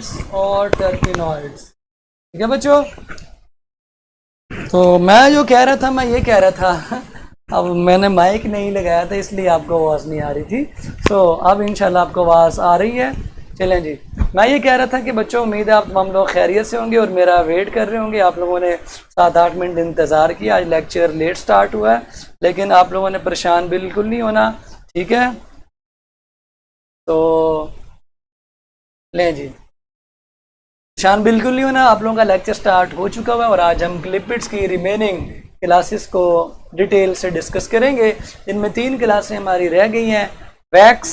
Lipids और terpenoids. ठीक है बच्चों, तो मैं जो कह रहा था, मैं ये कह रहा था अब मैंने माइक नहीं लगाया था इसलिए आपको आवाज़ नहीं आ रही थी। अब इंशाल्लाह आपको आवाज़ आ रही है। चलें जी, मैं ये कह रहा था कि बच्चों उम्मीद है आप हम लोग खैरियत से होंगे और मेरा वेट कर रहे होंगे। आप लोगों ने 7-8 मिनट इंतज़ार किया। आज लेक्चर लेट स्टार्ट हुआ है, लेकिन आप लोगों ने परेशान बिल्कुल नहीं होना, ठीक है। तो लें जी, परेशान बिल्कुल नहीं होना, आप लोगों का लेक्चर स्टार्ट हो चुका हुआ है और आज हम लिपिड्स की रिमेनिंग क्लासेस को डिटेल से डिस्कस करेंगे। इनमें 3 क्लासें हमारी रह गई हैं, वैक्स,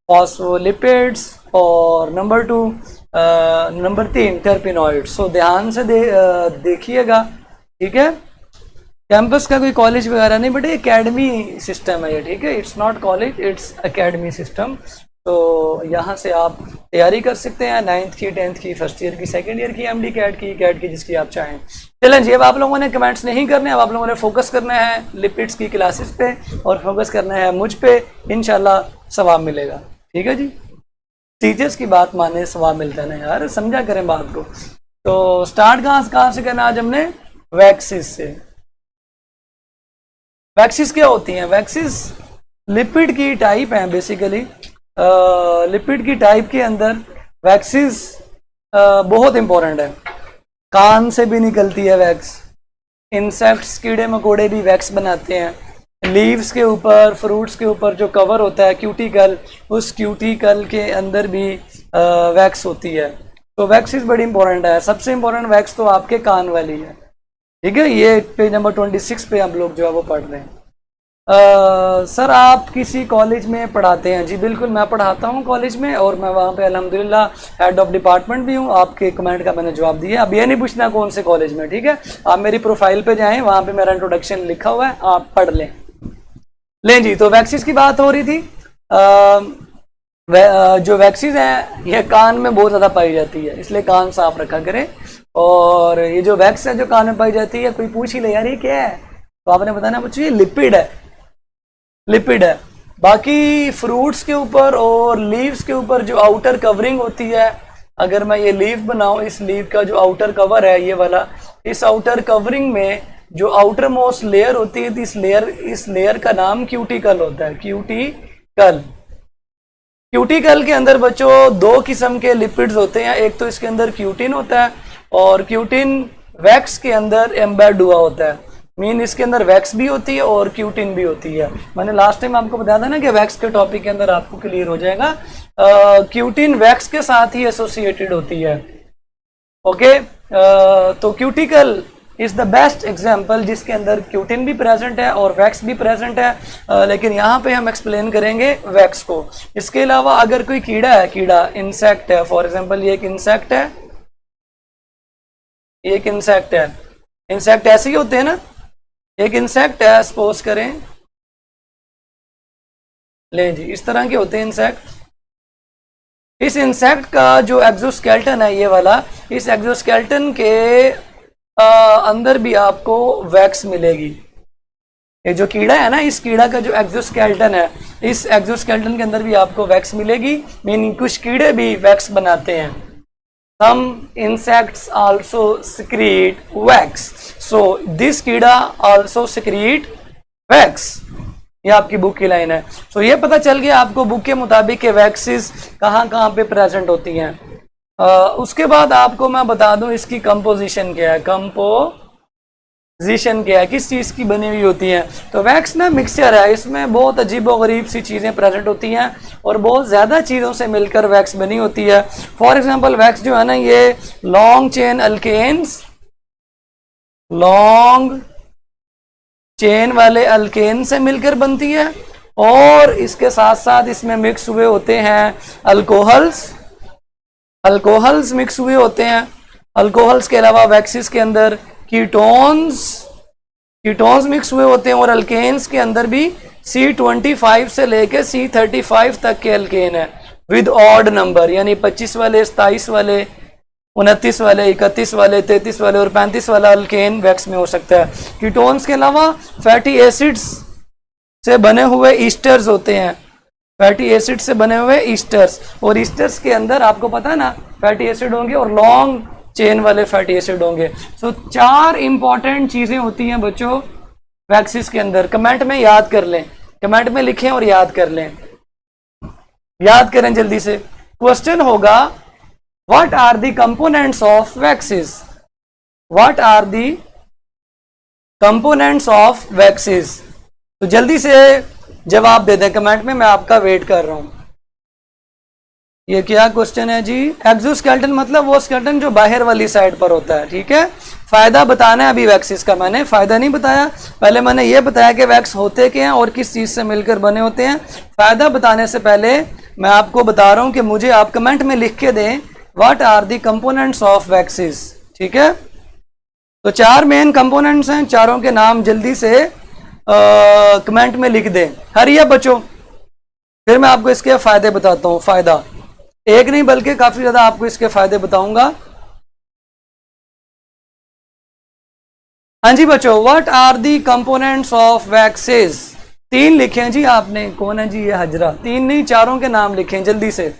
फॉस्फोलिपिड्स और नंबर 3 टर्पिनॉइड्स। सो ध्यान से देखिएगा, ठीक है। कैंपस का कोई कॉलेज वगैरह नहीं बेटे, एकेडमी सिस्टम है ये, ठीक है। It's not college, it's academy system. तो यहाँ से आप तैयारी कर सकते हैं 9th की, 10th की, फर्स्ट ईयर की, सेकंड ईयर की, एमडी कैट की, जिसकी आप चाहें। चलें जी, अब आप लोगों ने कमेंट्स नहीं करने, अब आप लोगों ने फोकस करना है लिपिड्स की क्लासेस पे और फोकस करना है मुझ पे। इंशाल्लाह सवाब मिलेगा, ठीक है जी। टीचर्स की बात माने सवाब मिलता है ना यार, समझा करें बात को। तो स्टार्ट कहाँ से करना आज हमने? वैक्सीज से। वैक्सीज क्या होती हैं? वैक्सीज लिपिड की टाइप हैं बेसिकली। लिपिड की टाइप के अंदर वैक्सीज बहुत इंपॉर्टेंट है। कान से भी निकलती है वैक्स, इंसेक्ट्स कीड़े मकोड़े भी वैक्स बनाते हैं। लीव्स के ऊपर, फ्रूट्स के ऊपर जो कवर होता है क्यूटिकल, उस क्यूटिकल के अंदर भी वैक्स होती है। तो वैक्सीज बड़ी इंपॉर्टेंट है। सबसे इंपॉर्टेंट वैक्स तो आपके कान वाली है, ठीक है। ये पेज नंबर 26 पे हम लोग जो है वो पढ़ रहे हैं। सर आप किसी कॉलेज में पढ़ाते हैं? जी बिल्कुल, मैं पढ़ाता हूँ कॉलेज में और मैं वहाँ पे अल्हम्दुलिल्लाह हेड ऑफ डिपार्टमेंट भी हूँ। आपके कमेंट का मैंने जवाब दिया। अब ये नहीं पूछना कौन से कॉलेज में, ठीक है। आप मेरी प्रोफाइल पे जाएं, वहाँ पे मेरा इंट्रोडक्शन लिखा हुआ है, आप पढ़ लें जी। तो वैक्सीज की बात हो रही थी। जो वैक्सीज हैं ये कान में बहुत ज़्यादा पाई जाती है, इसलिए कान साफ रखा करें। और ये जो वैक्स है जो कान में पाई जाती है, कोई पूछ ही ले यार ये क्या है, तो आपने बताना बच्चों ये लिपिड है, लिपिड है। बाकी फ्रूट्स के ऊपर और लीव्स के ऊपर जो आउटर कवरिंग होती है, अगर मैं ये लीव बनाऊं, इस लीव का जो आउटर कवर है ये वाला, इस आउटर कवरिंग में जो आउटर मोस्ट लेयर होती है, इस लेयर का नाम क्यूटिकल होता है। क्यूटिकल के अंदर बच्चों 2 किस्म के लिपिड्स होते हैं। एक तो इसके अंदर क्यूटिन होता है और क्यूटिन वैक्स के अंदर एम्बेड हुआ होता है। मीन इसके अंदर वैक्स भी होती है और क्यूटिन भी होती है। मैंने लास्ट टाइम आपको बताया था ना कि वैक्स के टॉपिक के अंदर आपको क्लियर हो जाएगा। क्यूटिन वैक्स के साथ ही एसोसिएटेड होती है, ओके। तो cuticle is the best example जिसके अंदर क्यूटिन भी प्रेजेंट है और वैक्स भी प्रेजेंट है। लेकिन यहाँ पे हम एक्सप्लेन करेंगे वैक्स को। इसके अलावा अगर कोई कीड़ा है, कीड़ा इंसेक्ट है, फॉर एग्जाम्पल ये एक इंसेक्ट है, ये एक इंसेक्ट है। इंसेक्ट ऐसे ही होते हैं ना, एक इंसेक्ट है सपोज करें, ले जी, इस तरह के होते हैं इंसेक्ट। इस इंसेक्ट का जो एक्सोस्केलेटन है ये वाला, इस एक्सोस्केलेटन के अंदर भी आपको वैक्स मिलेगी। ये जो कीड़ा है ना, इस कीड़ा का जो एक्सोस्केलेटन है, इस एक्सोस्केलेटन के अंदर भी आपको वैक्स मिलेगी। मीनिंग कुछ कीड़े भी वैक्स बनाते हैं। Some insects also secrete wax. So this कीड़ा also secrete wax. ये आपकी बुक की लाइन है। So ये पता चल गया आपको बुक के मुताबिक के वैक्सीज कहाँ कहाँ पे प्रेजेंट होती हैं। उसके बाद आपको मैं बता दूं इसकी कंपोजिशन क्या है, कंपोजिशन क्या है, किस चीज़ की बनी हुई होती है। तो वैक्स ना मिक्सचर है, इसमें बहुत अजीब व गरीब सी चीज़ें प्रेजेंट होती हैं और बहुत ज़्यादा चीज़ों से मिलकर वैक्स बनी होती है। फॉर एग्जांपल वैक्स जो है ना, ये long chain alkanes, long chain वाले अल्केन से मिलकर बनती है और इसके साथ साथ इसमें मिक्स हुए होते हैं अल्कोहल्स मिक्स हुए होते हैं। अल्कोहल्स के अलावा वैक्सीज के अंदर कीटोन्स मिक्स हुए होते हैं और अल्केन्स के अंदर भी C25 से लेके C35 तक के अल्केन है विद ऑड नंबर, यानी 25 वाले, 27 वाले, 29 वाले, 31 वाले, 33 वाले और 35 वाला अल्केन वैक्स में हो सकता है। कीटोन्स के अलावा फैटी एसिड्स से बने हुए ईस्टर्स होते हैं फैटी एसिड से बने हुए ईस्टर्स, और ईस्टर्स के अंदर आपको पता है ना फैटी एसिड होंगे और लॉन्ग चेन वाले फैटी एसिड होंगे। सो 4 इंपॉर्टेंट चीजें होती हैं बच्चों वैक्सीज के अंदर। कमेंट में याद कर लें, कमेंट में लिखें और याद कर लें, याद करें जल्दी से। क्वेश्चन होगा what are the components of waxes, what are the components of waxes. तो जल्दी से जवाब दे दें कमेंट में, मैं आपका वेट कर रहा हूं। ये क्या क्वेश्चन है जी? एक्सोस्केलेटन मतलब वो स्केलेटन जो बाहर वाली साइड पर होता है, ठीक है। फायदा बताना है अभी वैक्सीज का, मैंने फायदा नहीं बताया, पहले मैंने ये बताया कि वैक्स होते क्या हैं और किस चीज से मिलकर बने होते हैं। फायदा बताने से पहले मैं आपको बता रहा हूं कि मुझे आप कमेंट में लिख के दें what are the components of waxes, ठीक है। तो 4 मेन कंपोनेंट्स हैं, चारों के नाम जल्दी से कमेंट में लिख दें। हरिया बच्चों, फिर मैं आपको इसके फायदे बताता हूं। फायदा एक नहीं बल्कि काफी ज्यादा आपको इसके फायदे बताऊंगा। हाँ जी बच्चों, what are the components of waxes. 3 लिखे हैं जी आपने। कौन है जी? ये हजरा। 3 नहीं, चारों के नाम लिखें जल्दी से।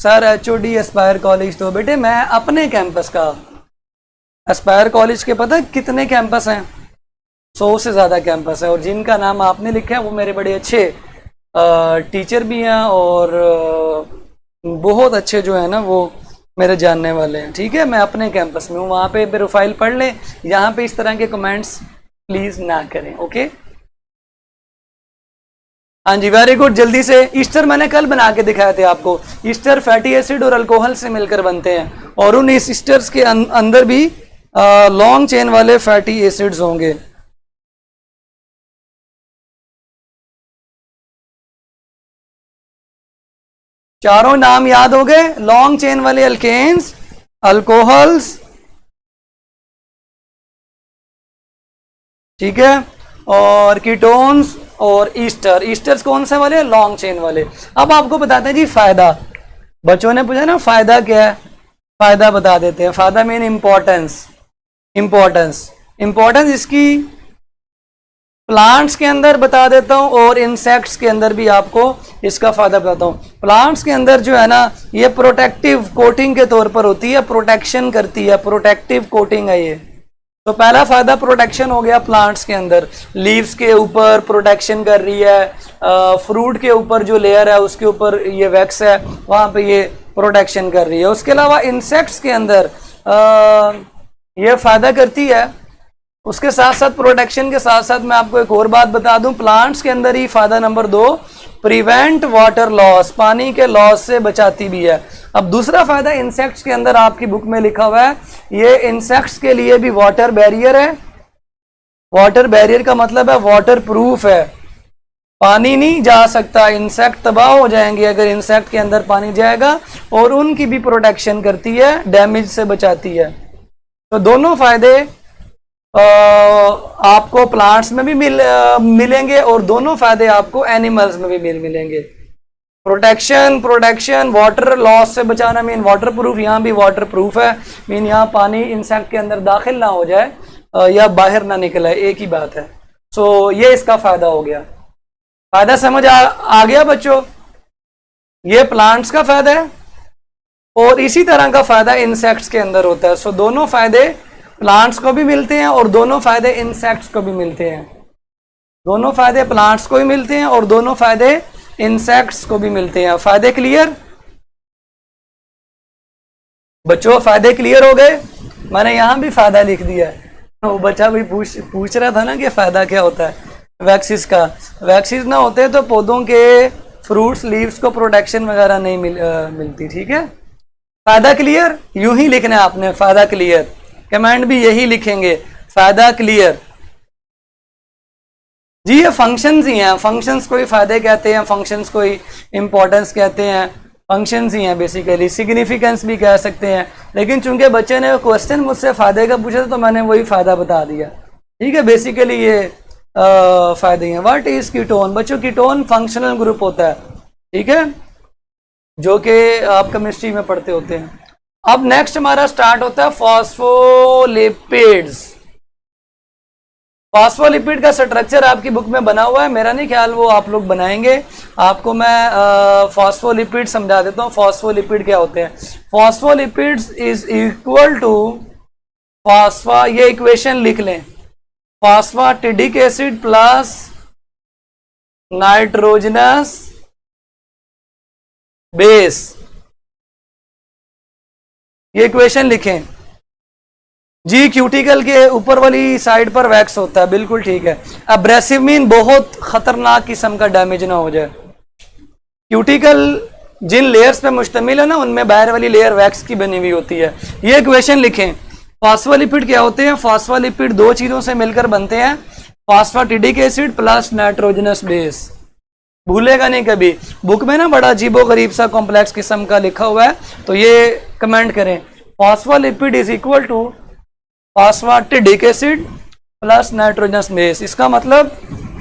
सर HOD एस्पायर कॉलेज, तो बेटे मैं अपने कैंपस का, एस्पायर कॉलेज के पता कितने कैंपस हैं? 100 से ज़्यादा कैंपस है, और जिनका नाम आपने लिखा है वो मेरे बड़े अच्छे टीचर भी हैं और बहुत अच्छे जो है ना वो मेरे जानने वाले हैं, ठीक है। मैं अपने कैंपस में हूँ, वहाँ पे प्रोफाइल पढ़ लें। यहाँ पे इस तरह के कमेंट्स प्लीज़ ना करें, ओके। हाँ जी, वेरी गुड। जल्दी से, ईस्टर मैंने कल बना के दिखाए थे आपको। ईस्टर फैटी एसिड और अल्कोहल से मिलकर बनते हैं, और उन ईस्टर्स के अंदर भी लॉन्ग चेन वाले फैटी एसिड्स होंगे। चारों नाम याद हो गए? लॉन्ग चेन वाले अल्केन्स, अल्कोहल्स, ठीक है, और कीटोन्स और ईस्टर। ईस्टर्स कौन से वाले? लॉन्ग चेन वाले। अब आपको बताते हैं जी फायदा। बच्चों ने पूछा ना फायदा क्या है, फायदा बता देते हैं। फायदा मीन इंपॉर्टेंस, इंपॉर्टेंस, इंपॉर्टेंस इसकी प्लांट्स के अंदर बता देता हूं और इंसेक्ट्स के अंदर भी आपको इसका फायदा बताता हूं। प्लांट्स के अंदर जो है ना ये प्रोटेक्टिव कोटिंग के तौर पर होती है, प्रोटेक्शन करती है, प्रोटेक्टिव कोटिंग है ये। तो पहला फायदा प्रोटेक्शन हो गया प्लांट्स के अंदर, लीव्स के ऊपर प्रोटेक्शन कर रही है, फ्रूट के ऊपर जो लेयर है उसके ऊपर ये वैक्स है वहां पे ये प्रोटेक्शन कर रही है। उसके अलावा इंसेक्ट्स के अंदर ये फायदा करती है। उसके साथ साथ प्रोटेक्शन के साथ साथ मैं आपको एक और बात बता दूं, प्लांट्स के अंदर ही फायदा नंबर 2 प्रिवेंट वाटर लॉस, पानी के लॉस से बचाती भी है। अब दूसरा फायदा इंसेक्ट्स के अंदर आपकी बुक में लिखा हुआ है, ये इंसेक्ट्स के लिए भी वाटर बैरियर है। वाटर बैरियर का मतलब है वाटर प्रूफ है, पानी नहीं जा सकता, इंसेक्ट तबाह हो जाएंगे अगर इंसेक्ट के अंदर पानी जाएगा, और उनकी भी प्रोटेक्शन करती है, डैमेज से बचाती है। तो दोनों फायदे आपको प्लांट्स में भी मिलेंगे और दोनों फायदे आपको एनिमल्स में भी मिलेंगे। प्रोटेक्शन, वाटर लॉस से बचाना मीन वाटर प्रूफ, यहाँ भी वाटर प्रूफ है, मीन यहाँ पानी इंसेक्ट के अंदर दाखिल ना हो जाए या बाहर ना निकले, एक ही बात है। सो ये इसका फायदा हो गया। फायदा समझ आ गया बच्चों? ये प्लांट्स का फायदा है और इसी तरह का फायदा इंसेक्ट्स के अंदर होता है। सो दोनों फायदे प्लांट्स को भी मिलते हैं और दोनों फायदे इंसेक्ट्स को भी मिलते हैं। दोनों फायदे प्लांट्स को भी मिलते हैं और दोनों फायदे इंसेक्ट्स को भी मिलते हैं। फायदे क्लियर बच्चों? फायदे क्लियर हो गए? मैंने यहां भी फायदा लिख दिया है। वो बच्चा भी पूछ रहा था ना कि फायदा क्या होता है वैक्सीज का। वैक्सीज ना होते तो पौधों के फ्रूट्स लीव्स को प्रोटेक्शन वगैरह नहीं मिलती, ठीक है। फायदा क्लियर यूं ही लिखना है आपने, फायदा क्लियर। कमेंट भी यही लिखेंगे, फायदा क्लियर जी। ये फंक्शंस ही हैं, फंक्शंस को ही फायदे कहते हैं, फंक्शंस को ही इंपॉर्टेंस कहते हैं, फंक्शंस ही हैं बेसिकली। सिग्निफिकेंस भी कह सकते हैं, लेकिन चूंकि बच्चे ने क्वेश्चन मुझसे फायदे का पूछा था तो मैंने वही फायदा बता दिया, ठीक है। बेसिकली ये फायदे हैं। What is ketone? बच्चों कीटोन फंक्शनल ग्रुप होता है, ठीक है, जो कि आप केमिस्ट्री में पढ़ते होते हैं। अब नेक्स्ट हमारा स्टार्ट होता है फॉस्फोलिपिड्स। फॉस्फोलिपिड का स्ट्रक्चर आपकी बुक में बना हुआ है, मेरा नहीं ख्याल वो आप लोग बनाएंगे। आपको मैं फॉस्फोलिपिड समझा देता हूँ। फॉस्फोलिपिड क्या होते हैं? फॉस्फोलिपिड्स इज इक्वल टू फॉस्फा, ये इक्वेशन लिख लें, phosphatidic acid plus nitrogenous base, ये इक्वेशन लिखें जी। क्यूटिकल के ऊपर वाली साइड पर वैक्स होता है, बिल्कुल ठीक है। अब्रेसिव मीन बहुत खतरनाक किस्म का डैमेज ना हो जाए। क्यूटिकल जिन लेयर्स पे मुश्तमिल है ना, उनमें बाहर वाली लेयर वैक्स की बनी हुई होती है। ये इक्वेशन लिखें। फॉस्फोलिपिड क्या होते हैं? फॉस्फोलिपिड दो चीजों से मिलकर बनते हैं, phosphatidic acid plus nitrogenous base. भूलेगा नहीं कभी, बुक में ना बड़ा अजीबो गरीब सा कॉम्प्लेक्स किस्म का लिखा हुआ है, तो ये कमेंट करें, phospholipid is equal to phosphatidic acid plus nitrogenous base. इसका मतलब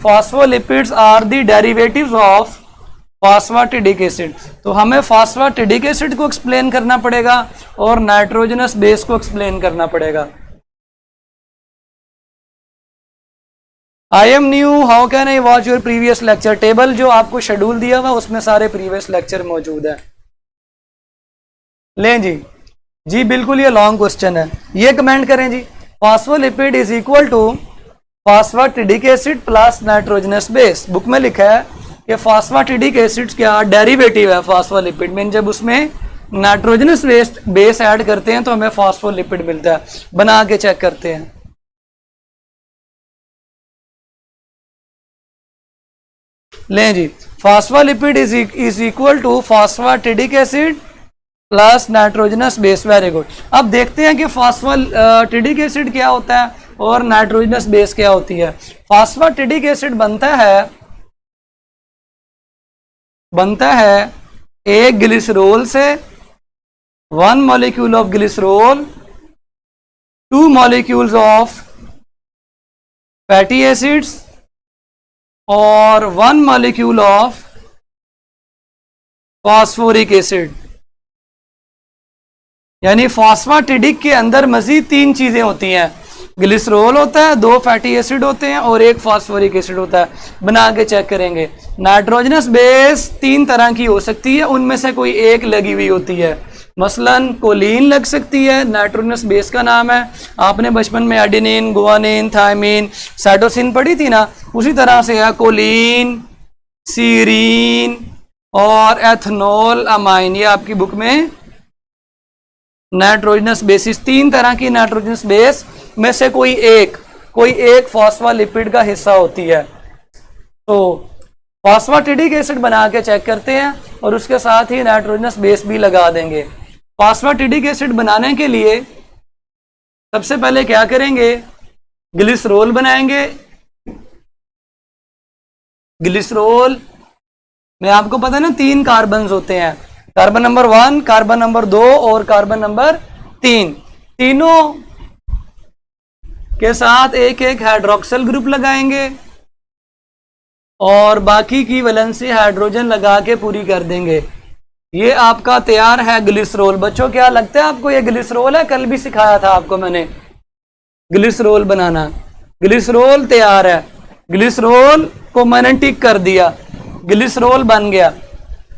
phospholipids are the derivatives of phosphatidic acid. तो हमें फॉस्फेटिडिक एसिड को एक्सप्लेन करना पड़ेगा और नाइट्रोजनस बेस को एक्सप्लेन करना पड़ेगा। I am new, how can I watch your previous lecture? Table जो आपको शेड्यूल दिया हुआ उसमें सारे प्रीवियस लेक्चर मौजूद है। लें जी, जी बिल्कुल ये लॉन्ग क्वेश्चन है, ये कमेंट करें जी। Phospholipid is equal to phosphatidic acid plus nitrogenous base. Book में लिखा है कि फॉस्फेटिडिक एसिड क्या डेरिवेटिव है फॉस्फोलिपिड में, जब उसमें नाइट्रोजनस बेस ऐड करते हैं तो हमें फॉस्फोलिपिड मिलता है। बना के चेक करते हैं। लें जी, phospholipid is equal to phosphatidic acid plus nitrogenous base. Very good. अब देखते हैं कि फॉस्फेटिडिक एसिड क्या होता है और नाइट्रोजनस बेस क्या होती है। फॉस्फेटिडिक एसिड बनता है एक ग्लिसरॉल से, 1 molecule of glycerol, 2 molecules of fatty acids और 1 मॉलिक्यूल ऑफ फॉस्फोरिक एसिड। यानी फॉस्फेटिडिक के अंदर मजीद 3 चीजें होती हैं, ग्लिसरॉल होता है, 2 फैटी एसिड होते हैं और 1 फॉस्फोरिक एसिड होता है। बना के चेक करेंगे। नाइट्रोजनस बेस 3 तरह की हो सकती है, उनमें से कोई एक लगी हुई होती है। मसलन कोलिन लग सकती है, नाइट्रोजनस बेस का नाम है। आपने बचपन में एडेनिन, गुआनिन, थायमिन, साइटोसिन पढ़ी थी ना, उसी तरह से है कोलिन, सीरीन और एथनॉल अमाइन। ये आपकी बुक में नाइट्रोजनस बेसिस 3 तरह की नाइट्रोजनस बेस में से कोई एक फॉस्फोलिपिड का हिस्सा होती है। तो फॉस्फेटिडिक एसिड बना के चेक करते हैं और उसके साथ ही नाइट्रोजनस बेस भी लगा देंगे। फॉस्फेटिडिक एसिड बनाने के लिए सबसे पहले क्या करेंगे? ग्लिसरॉल बनाएंगे। ग्लिसरॉल में आपको पता है ना 3 कार्बन्स होते हैं, कार्बन नंबर 1, कार्बन नंबर 2 और कार्बन नंबर 3। तीनों के साथ एक एक हाइड्रोक्सिल ग्रुप लगाएंगे और बाकी की वैलेंसी हाइड्रोजन लगा के पूरी कर देंगे। ये आपका तैयार है ग्लिसरॉल। बच्चों क्या लगता है आपको ये ग्लिसरॉल है? कल भी सिखाया था आपको मैंने ग्लिसरॉल बनाना। ग्लिसरॉल तैयार है, ग्लिसरॉल को मैंने टिक कर दिया, ग्लिसरॉल बन गया।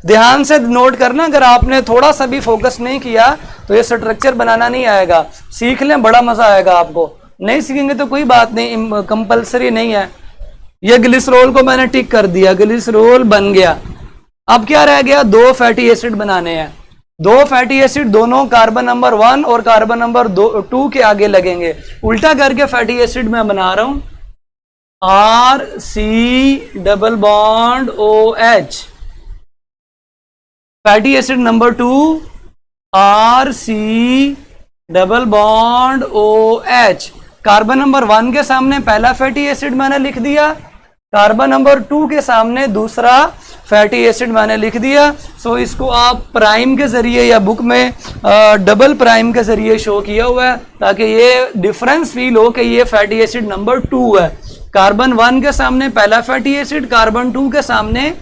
ध्यान से नोट करना, अगर आपने थोड़ा सा भी फोकस नहीं किया तो ये स्ट्रक्चर बनाना नहीं आएगा। सीख लें, बड़ा मजा आएगा आपको। नहीं सीखेंगे तो कोई बात नहीं, कंपलसरी नहीं है। ये ग्लिसरॉल को मैंने टिक कर दिया, ग्लिसरॉल बन गया। अब क्या रह गया? 2 फैटी एसिड बनाने हैं। 2 फैटी एसिड दोनों कार्बन नंबर 1 और कार्बन नंबर 2 के आगे लगेंगे। उल्टा करके फैटी एसिड मैं बना रहा हूं, RC double bond OH। Fatty acid number 2 RC double bond OH। Carbon number 1 के सामने पहला फैटी एसिड मैंने लिख दिया, कार्बन नंबर 2 के सामने दूसरा फैटी एसिड मैंने लिख दिया। सो इसको आप प्राइम के जरिए या बुक में डबल प्राइम के जरिए शो किया हुआ है ताकि ये डिफरेंस फील हो कि ये फैटी एसिड नंबर 2 है। कार्बन 1 के सामने पहला फैटी एसिड, कार्बन 2 के सामने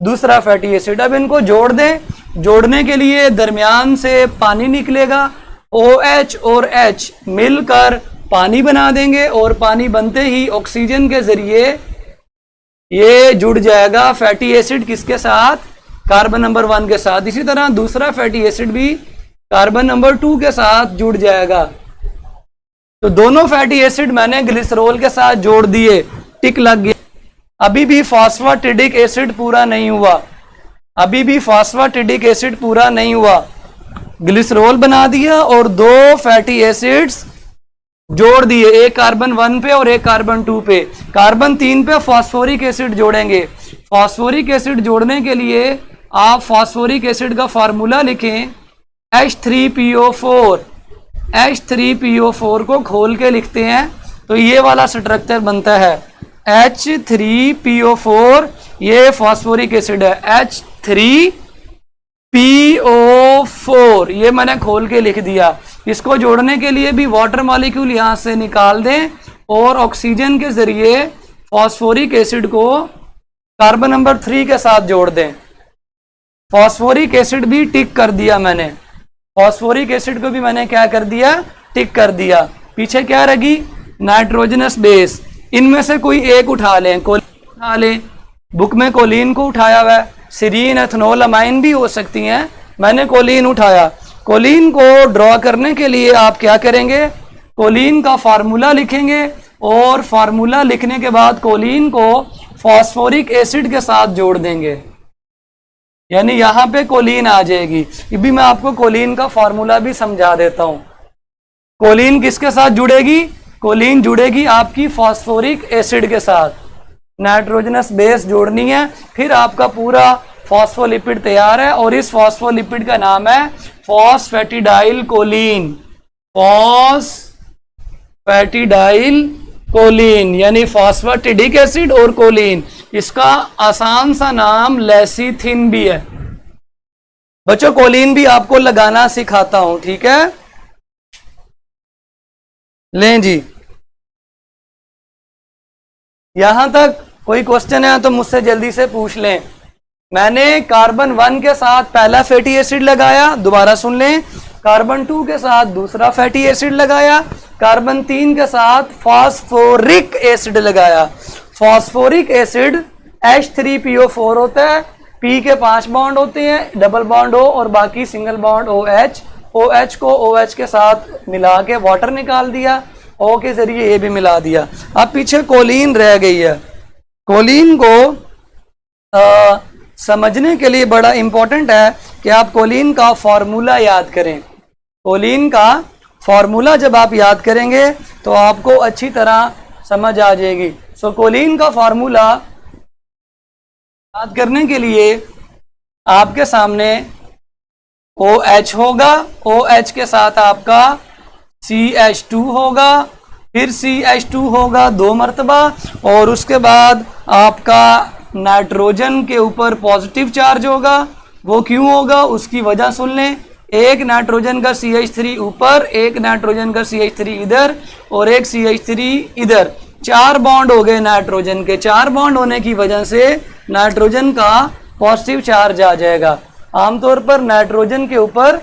दूसरा फैटी एसिड। अब इनको जोड़ दें। जोड़ने के लिए दरमियान से पानी निकलेगा, OH और H मिलकर पानी बना देंगे और पानी बनते ही ऑक्सीजन के जरिए ये जुड़ जाएगा फैटी एसिड किसके साथ, कार्बन नंबर 1 के साथ। इसी तरह दूसरा फैटी एसिड भी कार्बन नंबर 2 के साथ जुड़ जाएगा। तो दोनों फैटी एसिड मैंने ग्लिसरॉल के साथ जोड़ दिए, टिक लग गया। अभी भी फॉस्फेटिडिक एसिड पूरा नहीं हुआ, अभी भी फॉस्फेटिडिक एसिड पूरा नहीं हुआ। ग्लिसरॉल बना दिया और 2 फैटी एसिड्स जोड़ दिए, एक कार्बन 1 पे और एक कार्बन 2 पे। कार्बन 3 पे फॉस्फोरिक एसिड जोड़ेंगे। फॉस्फोरिक एसिड जोड़ने के लिए आप फॉस्फोरिक एसिड का फार्मूला लिखें H3PO4। H3PO4 को खोल के लिखते हैं तो ये वाला स्ट्रक्चर बनता है H3PO4, ये फॉस्फोरिक एसिड है H3PO4, ये मैंने खोल के लिख दिया। इसको जोड़ने के लिए भी वाटर मॉलिक्यूल यहाँ से निकाल दें और ऑक्सीजन के जरिए फॉस्फोरिक एसिड को कार्बन नंबर 3 के साथ जोड़ दें। फॉस्फोरिक एसिड भी टिक कर दिया मैंने, फॉस्फोरिक एसिड को भी मैंने क्या कर दिया, टिक कर दिया। पीछे क्या रही, नाइट्रोजनस बेस। इनमें से कोई एक उठा लें, कोलिन उठा लें, बुक में कोलिन को उठाया हुआ है, सीरीन एथनॉल अमाइन भी हो सकती हैं, मैंने कोलिन उठाया। कोलिन को ड्रॉ करने के लिए आप क्या करेंगे, कोलिन का फार्मूला लिखेंगे और फार्मूला लिखने के बाद कोलिन को फॉस्फोरिक एसिड के साथ जोड़ देंगे, यानी यहां पे कोलिन आ जाएगी। ये भी मैं आपको कोलिन का फार्मूला भी समझा देता हूं। कोलिन किसके साथ जुड़ेगी, कोलिन जुड़ेगी आपकी फॉस्फोरिक एसिड के साथ, नाइट्रोजनस बेस जोड़नी है, फिर आपका पूरा फॉस्फोलिपिड तैयार है। और इस फॉस्फोलिपिड का नाम है फॉस्फेटिडाइल कोलिन, फॉस्फेटिडाइल कोलिन, यानी फॉस्फेटिडिक एसिड और कोलिन। इसका आसान सा नाम लेसिथिन भी है। बच्चों कोलिन भी आपको लगाना सिखाता हूं, ठीक है। लें जी, यहां तक कोई क्वेश्चन है तो मुझसे जल्दी से पूछ लें। मैंने कार्बन 1 के साथ पहला फैटी एसिड लगाया, दोबारा सुन लें, कार्बन 2 के साथ दूसरा फैटी एसिड लगाया, कार्बन 3 के साथ फॉस्फोरिक एसिड लगाया। फॉस्फोरिक एसिड H3PO4 होता है, P के 5 बॉन्ड होते हैं, डबल बॉन्ड O और बाकी सिंगल बॉन्ड OH। OH को OH के साथ मिला के वाटर निकाल दिया, O के जरिए ये भी मिला दिया। अब पीछे कोलिन रह गई है। कोलिन को समझने के लिए बड़ा इंपॉर्टेंट है कि आप कोलिन का फॉर्मूला याद करें। कोलिन का फॉर्मूला जब आप याद करेंगे तो आपको अच्छी तरह समझ आ जाएगी। सो कोलिन का फॉर्मूला याद करने के लिए आपके सामने OH होगा, OH के साथ आपका CH2 होगा, फिर CH2 होगा 2 मरतबा, और उसके बाद आपका नाइट्रोजन के ऊपर पॉजिटिव चार्ज होगा। वो क्यों होगा, उसकी वजह सुन लें। एक नाइट्रोजन का CH3 ऊपर, एक नाइट्रोजन का CH3 इधर और एक CH3 इधर, 4 बॉन्ड हो गए नाइट्रोजन के। 4 बॉन्ड होने की वजह से नाइट्रोजन का पॉजिटिव चार्ज आ जाएगा। आमतौर पर नाइट्रोजन के ऊपर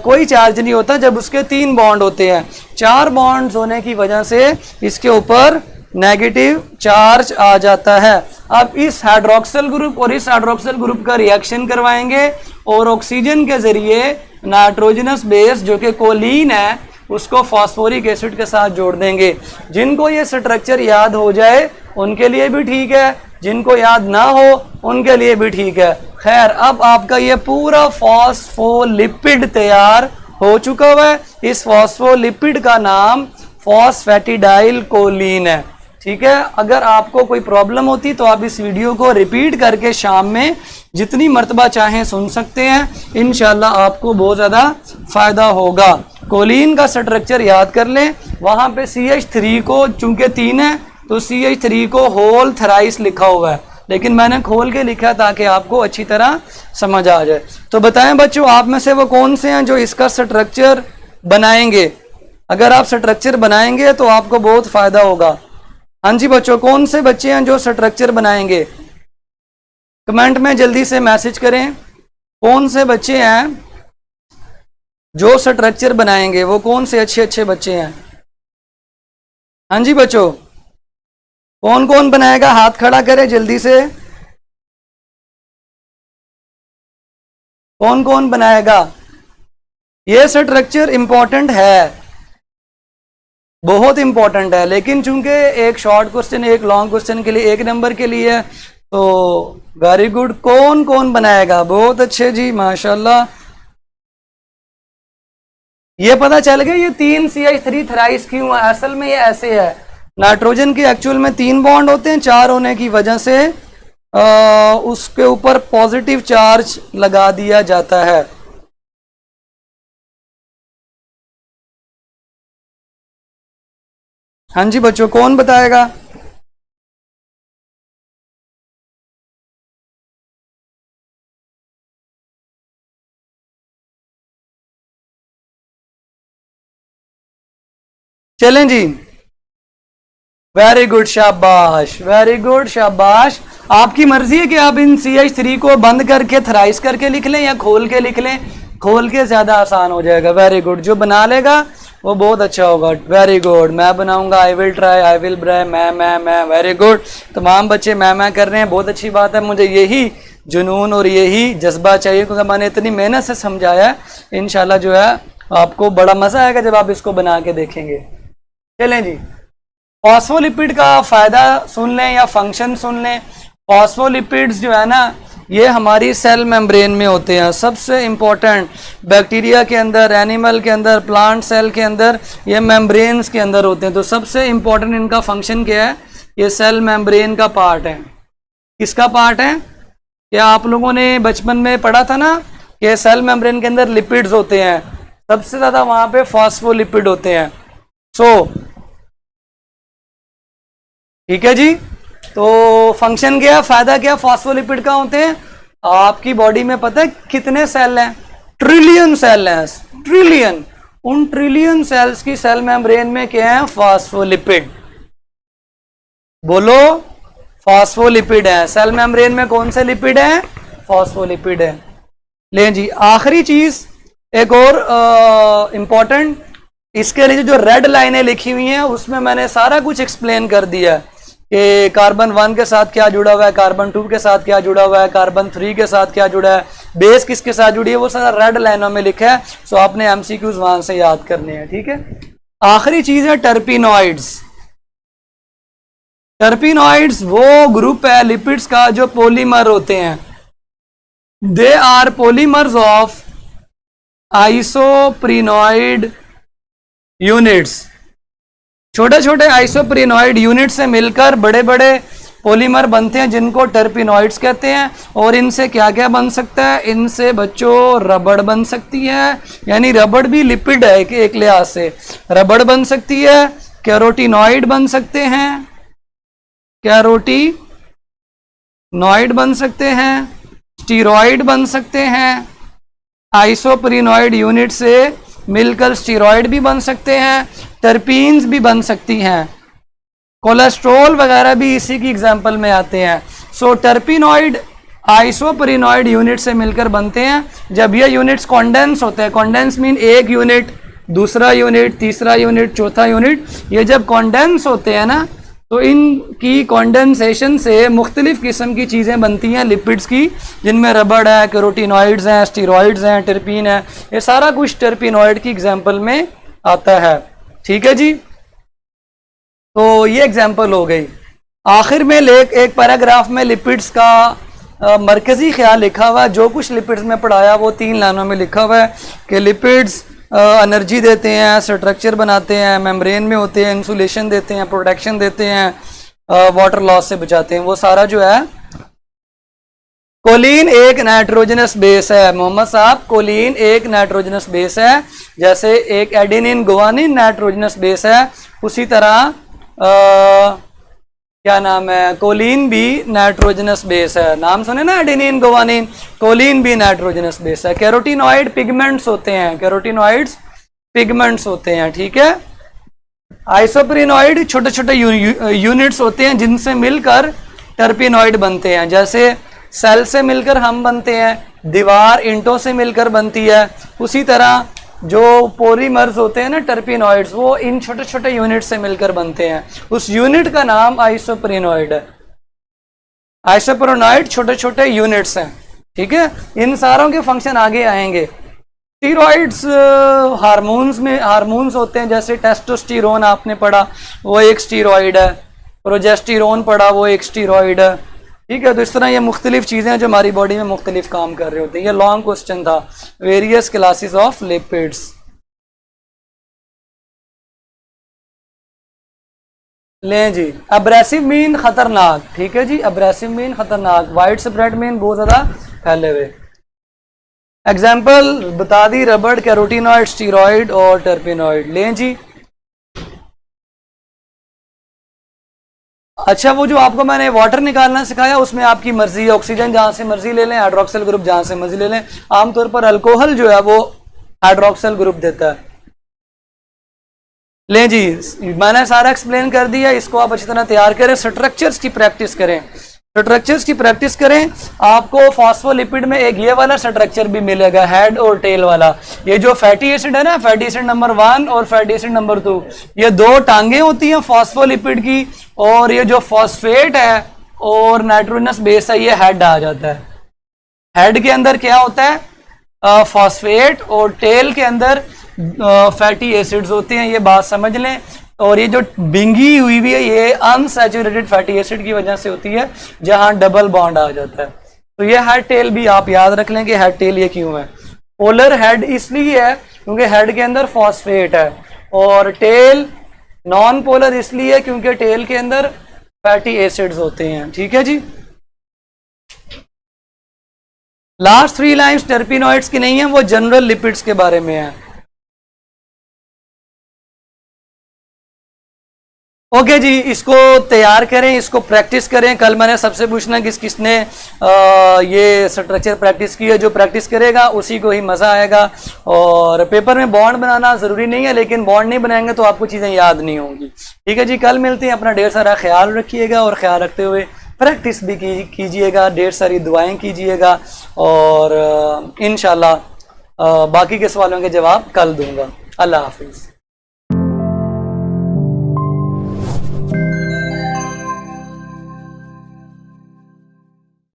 कोई चार्ज नहीं होता जब उसके 3 बॉन्ड होते हैं। 4 बॉन्ड्स होने की वजह से इसके ऊपर नेगेटिव चार्ज आ जाता है। अब इस हाइड्रोक्सिल ग्रुप और इस हाइड्रोक्सिल ग्रुप का रिएक्शन करवाएंगे और ऑक्सीजन के जरिए नाइट्रोजनस बेस जो कि कोलिन है उसको फॉस्फोरिक एसिड के साथ जोड़ देंगे। जिनको ये स्ट्रक्चर याद हो जाए उनके लिए भी ठीक है, जिनको याद ना हो उनके लिए भी ठीक है। खैर, अब आपका ये पूरा फॉस्फोलिपिड तैयार हो चुका है। इस फॉस्फोलिपिड का नाम फॉस्फेटिडाइल कोलिन है, ठीक है। अगर आपको कोई प्रॉब्लम होती तो आप इस वीडियो को रिपीट करके शाम में जितनी मर्तबा चाहें सुन सकते हैं। इंशाल्लाह आपको बहुत ज़्यादा फ़ायदा होगा। कोलिन का स्ट्रक्चर याद कर लें। वहाँ पे CH3 को चूंकि 3 है तो CH3 को होल थराइस लिखा हुआ है, लेकिन मैंने खोल के लिखा ताकि आपको अच्छी तरह समझ आ जाए। तो बताएं बच्चों, आप में से वो कौन से हैं जो इसका स्ट्रक्चर बनाएंगे। अगर आप स्ट्रक्चर बनाएंगे तो आपको बहुत फ़ायदा होगा। हाँ जी बच्चों, कौन से बच्चे हैं जो स्ट्रक्चर बनाएंगे, कमेंट में जल्दी से मैसेज करें। कौन से बच्चे हैं जो स्ट्रक्चर बनाएंगे, वो कौन से अच्छे अच्छे बच्चे हैं। हाँ जी बच्चों, कौन कौन बनाएगा? हाथ खड़ा करे जल्दी से। कौन कौन बनाएगा? ये स्ट्रक्चर इंपॉर्टेंट है, बहुत इंपॉर्टेंट है, लेकिन चूंकि एक शॉर्ट क्वेश्चन एक लॉन्ग क्वेश्चन के लिए 1 नंबर के लिए है, तो वेरी गुड। कौन कौन बनाएगा? बहुत अच्छे जी, माशाल्लाह। ये पता चल गया ये 3 CH3 थ्राइस क्यों है? असल में ये ऐसे है, नाइट्रोजन के एक्चुअल में 3 बॉन्ड होते हैं, 4 होने की वजह से उसके ऊपर पॉजिटिव चार्ज लगा दिया जाता है। हाँ जी बच्चों, कौन बताएगा? चलें जी, वेरी गुड, शाबाश, वेरी गुड, शाबाश। आपकी मर्जी है कि आप इन CH3 को बंद करके थ्राइस करके लिख लें या खोल के लिख लें। खोल के ज्यादा आसान हो जाएगा। वेरी गुड, जो बना लेगा वो बहुत अच्छा होगा। वेरी गुड, मैं बनाऊंगा, I will try, I will ब्राई, मैं। वेरी गुड, तमाम बच्चे मैं कर रहे हैं, बहुत अच्छी बात है। मुझे यही जुनून और यही जज्बा चाहिए, क्योंकि मैंने इतनी मेहनत से समझाया है। इंशाल्लाह जो है आपको बड़ा मजा आएगा जब आप इसको बना के देखेंगे। चलें जी, फॉस्फोलिपिड का फायदा सुन लें या फंक्शन सुन लें। फॉस्फोलिपिड्स जो है ना, ये हमारी सेल मेम्ब्रेन में होते हैं। सबसे इंपॉर्टेंट, बैक्टीरिया के अंदर, एनिमल के अंदर, प्लांट सेल के अंदर, ये मेम्ब्रेन्स के अंदर होते हैं। तो सबसे इंपॉर्टेंट इनका फंक्शन क्या है? ये सेल मेम्ब्रेन का पार्ट है। किसका पार्ट है? क्या आप लोगों ने बचपन में पढ़ा था ना कि सेल मेम्ब्रेन के अंदर लिपिड्स होते हैं, सबसे ज्यादा वहां पे फॉस्फोलिपिड होते हैं। ठीक है जी। तो फंक्शन क्या, फायदा क्या फॉस्फोलिपिड का होते हैं? आपकी बॉडी में पता है कितने सेल हैं? ट्रिलियन सेल हैं, ट्रिलियन। उन ट्रिलियन सेल्स की सेल मेम्ब्रेन में क्या है? फॉस्फोलिपिड। बोलो, फॉस्फोलिपिड है। सेल मेम्ब्रेन में कौन से लिपिड है? फॉस्फोलिपिड है। ले जी, आखिरी चीज एक और इंपॉर्टेंट, इसके लिए जो रेड लाइनें लिखी हुई हैं उसमें मैंने सारा कुछ एक्सप्लेन कर दिया कि कार्बन 1 के साथ क्या जुड़ा हुआ है, कार्बन 2 के साथ क्या जुड़ा हुआ है, कार्बन 3 के साथ क्या जुड़ा है, बेस किसके साथ जुड़ी है, वो सारा रेड लाइनों में लिखा है। सो आपने MCQs वहां से याद करने हैं। ठीक है। आखिरी चीज है टर्पिनॉइड्स। टर्पिनॉइड्स वो ग्रुप है लिपिड्स का जो पॉलीमर होते हैं। They are polymers of isoprenoid units. छोटे छोटे आइसोप्रिनॉइड यूनिट से मिलकर बड़े बड़े पॉलीमर बनते हैं जिनको टर्पिनॉइड्स कहते हैं। और इनसे क्या क्या बन सकता है? इनसे बच्चों रबड़ बन सकती है, यानी रबड़ भी लिपिड है कि एक लिहाज से रबड़ बन सकती है। कैरोटिनॉइड बन सकते हैं, कैरोटिनॉइड बन सकते हैं, स्टीरॉइड बन सकते हैं। आइसोप्रिनॉइड यूनिट से मिलकर स्टीरॉइड भी बन सकते हैं, टर्पीन्स भी बन सकती हैं, कोलेस्ट्रॉल वगैरह भी इसी की एग्जांपल में आते हैं। सो टर्पिनॉइड आइसोप्रिनॉइड यूनिट से मिलकर बनते हैं। जब ये यूनिट्स कॉन्डेंस होते हैं, कॉन्डेंस मीन एक यूनिट, दूसरा यूनिट, तीसरा यूनिट, चौथा यूनिट, ये जब कॉन्डेंस होते हैं ना, तो इनकी कॉन्डेंसेशन से मुख्तलिफ किस्म की चीज़ें बनती हैं लिपिड्स की, जिनमें रबड़ है, कैरोटिनॉइड्स हैं, स्टीरॉइड्स हैं, टर्पीन है। ये सारा कुछ टर्पिनॉइड की एग्जांपल में आता है। ठीक है जी। तो ये एग्जांपल हो गई। आखिर में एक पैराग्राफ में लिपिड्स का मरकजी ख्याल लिखा हुआ है। जो कुछ लिपिड्स में पढ़ाया वो 3 लाइनों में लिखा हुआ है कि लिपिड्स एनर्जी देते हैं, स्ट्रक्चर बनाते हैं, मेम्ब्रेन में होते हैं, इंसुलेशन देते हैं, प्रोटेक्शन देते हैं, वाटर लॉस से बचाते हैं। वो सारा जो है, कोलिन एक नाइट्रोजनस बेस है मोहम्मद साहब, कोलिन एक नाइट्रोजनस बेस है। जैसे एक एडेनिन गुआनिन नाइट्रोजनस बेस है, उसी तरह क्या नाम है, कोलिन भी नाइट्रोजनस बेस है। नाम सुने ना, एडेनिन गुआनिन, कोलिन भी नाइट्रोजनस बेस है। कैरोटिनॉइड पिगमेंट्स होते हैं, कैरोटिनॉइड्स पिगमेंट्स होते हैं। ठीक है। आइसोप्रिनॉइड छोटे छोटे यूनिट्स होते हैं जिनसे मिलकर टर्पिनॉइड बनते हैं। जैसे सेल से मिलकर हम बनते हैं, दीवार ईंटों से मिलकर बनती है, उसी तरह जो पॉलीमर्स होते हैं ना टर्पिनॉइड्स, वो इन छोटे छोटे यूनिट से मिलकर बनते हैं, उस यूनिट का नाम आइसोप्रेनॉइड है। आइसोप्रेनॉइड छोटे छोटे यूनिट्स हैं, ठीक है। इन सारों के फंक्शन आगे आएंगे। स्टीरॉइड्स हार्मोन्स में हार्मोन्स होते हैं, जैसे टेस्टोस्टेरोन आपने पढ़ा, वो एक स्टीरॉइड है। प्रोजेस्टेरोन पढ़ा, वो एक स्टीरॉइड है, ठीक है। तो इस तरह ये मुख्तलिफ चीज़ें हैं जो हमारी बॉडी में मुख्तलिफ काम कर रहे होते हैं। ये लॉन्ग क्वेश्चन था, वेरियस क्लासेस ऑफ लिपिड्स। लें जी, अब्रेसिव मीन खतरनाक, ठीक है जी, अब्रेसिव मीन खतरनाक, वाइड स्प्रेड मीन बहुत ज़्यादा फैले हुए। एग्जाम्पल बता दी, रबड़, कैरोटीनॉइड, स्टीरॉइड और टर्पिनॉइड। लें जी, अच्छा वो जो आपको मैंने वाटर निकालना सिखाया उसमें आपकी मर्जी है, ऑक्सीजन जहां से मर्जी ले लें, हाइड्रोक्सिल ग्रुप जहां से मर्जी ले लें। आमतौर पर अल्कोहल जो है वो हाइड्रोक्सिल ग्रुप देता है। लें जी, मैंने सारा एक्सप्लेन कर दिया, इसको आप अच्छी तरह तैयार करें, स्ट्रक्चर्स की प्रैक्टिस करें, स्ट्रक्चर्स की प्रैक्टिस करें। आपको फॉस्फोलिपिड में एक ये वाला स्ट्रक्चर भी मिलेगा, हेड और टेल वाला। ये जो फैटी एसिड है ना, फैटी एसिड नंबर 1 और फैटी एसिड नंबर 2, ये दो टांगे होती हैं फॉस्फोलिपिड की, और ये जो फॉस्फेट है और नाइट्रोजनस बेस है, ये हेड आ जाता है। हेड के अंदर क्या होता है, फॉस्फेट, और टेल के अंदर फैटी एसिड्स होते हैं, ये बात समझ लें। और ये जो बिंगी हुई भी है, ये अनसैचुरेटेड फैटी एसिड की वजह से होती है, जहां डबल बॉन्ड आ जाता है। तो ये हेड टेल भी आप याद रख लें कि हेड टेल ये क्यों है। पोलर हेड इसलिए है क्योंकि हेड के अंदर फॉस्फेट है, और टेल नॉन पोलर इसलिए है क्योंकि टेल के अंदर फैटी एसिड्स होते हैं, ठीक है जी। लास्ट 3 लाइन्स टर्पिनॉइड्स की नहीं है, वो जनरल लिपिड्स के बारे में है। ओके जी, इसको तैयार करें, इसको प्रैक्टिस करें। कल मैंने सबसे पूछना किसने ये स्ट्रक्चर प्रैक्टिस की है। जो प्रैक्टिस करेगा उसी को ही मज़ा आएगा। और पेपर में बॉन्ड बनाना ज़रूरी नहीं है, लेकिन बॉन्ड नहीं बनाएंगे तो आपको चीज़ें याद नहीं होंगी, ठीक है जी। कल मिलते हैं, अपना ढेर सारा ख्याल रखिएगा, और ख्याल रखते हुए प्रैक्टिस भी कीजिएगा, ढेर सारी दुआएँ कीजिएगा, और इंशाल्लाह बाकी के सवालों के जवाब कल दूँगा। अल्लाह हाफिज़।